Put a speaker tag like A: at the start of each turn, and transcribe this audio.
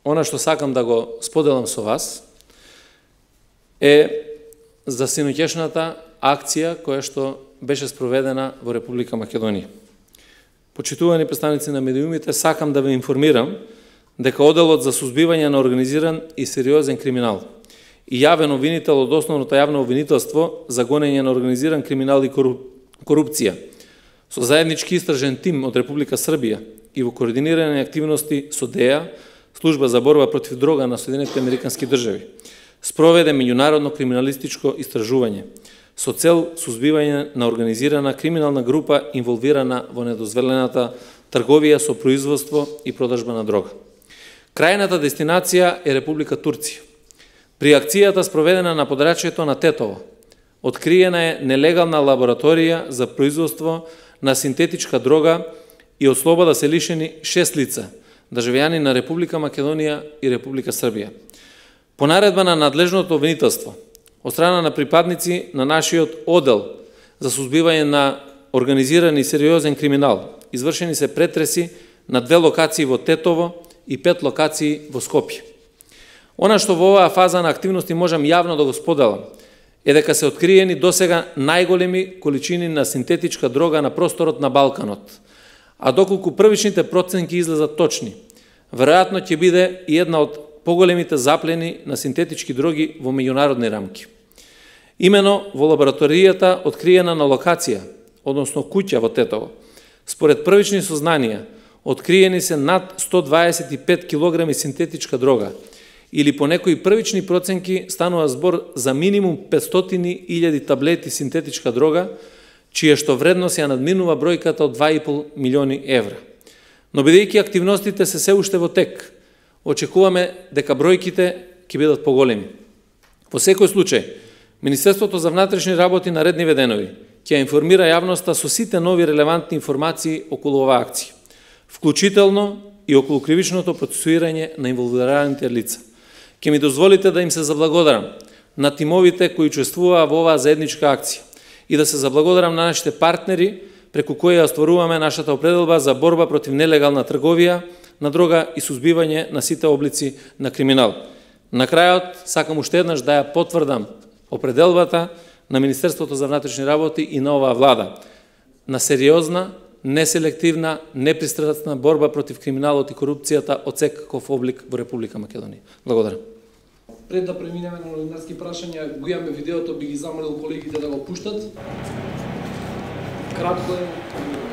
A: Она што сакам да го споделам со вас е за синоќешната акција која што беше спроведена во Република Македонија. Почитувани представници на медиумите, сакам да ве информирам дека Оделот за сузбивање на организиран и сериозен криминал и јавен обвинител од Основното јавно обвинителство за гонење на организиран криминал и корупција со заеднички истражен тим од Република Србија и во координирани активности со ДЕА, Служба за борба против дрога на Соединетите Американски држави, спроведе меѓународно криминалистичко истражување со цел сузбивање на организирана криминална група инволвирана во недозволената трговија со производство и продажба на дрога. Крајната дестинација е Република Турција. При акцијата спроведена на подрачјето на Тетово, откриена е нелегална лабораторија за производство на синтетичка дрога и од слобода се лишени 6 лица, државјани на Република Македонија и Република Србија. По наредба на надлежното обвинителство, од страна на припадници на нашиот одел за сузбивање на организиран и сериозен криминал, извршени се претреси на 2 локации во Тетово и 5 локации во Скопје. Она што во оваа фаза на активности можам јавно да го споделам е дека се откриени досега најголеми количини на синтетичка дрога на просторот на Балканот, а доколку првичните проценки излезат точни, веројатно ќе биде и една од поголемите заплени на синтетички дроги во меѓународни рамки. Имено во лабораторијата откриена на локација, односно куќа во Тетово, според првични сознанија, откриени се над 125 килограми синтетичка дрога, или по некои првични проценки станува збор за минимум 500.000 таблети синтетичка дрога, чија што вредност ја надминува бројката од 2,5 милиони евра. Но бидејќи активностите се уште во тек, очекуваме дека бројките ќе бидат поголеми. Во секој случај, Министерството за внатрешни работи наредниве денови ќе информира јавноста со сите нови релевантни информации околу оваа акција, вклучително и околу кривичното процесуирање на инволвираните лица. Ќе ми дозволите да им се заблагодарам на тимовите кои учествуваа во оваа заедничка акција и да се заблагодарам на нашите партнери преку кои остваруваме нашата определба за борба против нелегална трговија на дрога и сузбивање на сите облици на криминал. На крајот, сакам уште еднаш да ја потврдам определбата на Министерството за внатрешни работи и на оваа влада на сериозна, неселективна, непристрасна борба против криминалот и корупцијата од секаков облик во Република Македонија. Благодарам.
B: Пред да преминеме на новинарски прашања, го имаме видеото, би ги замолил колегите да го пуштат. Кратко е.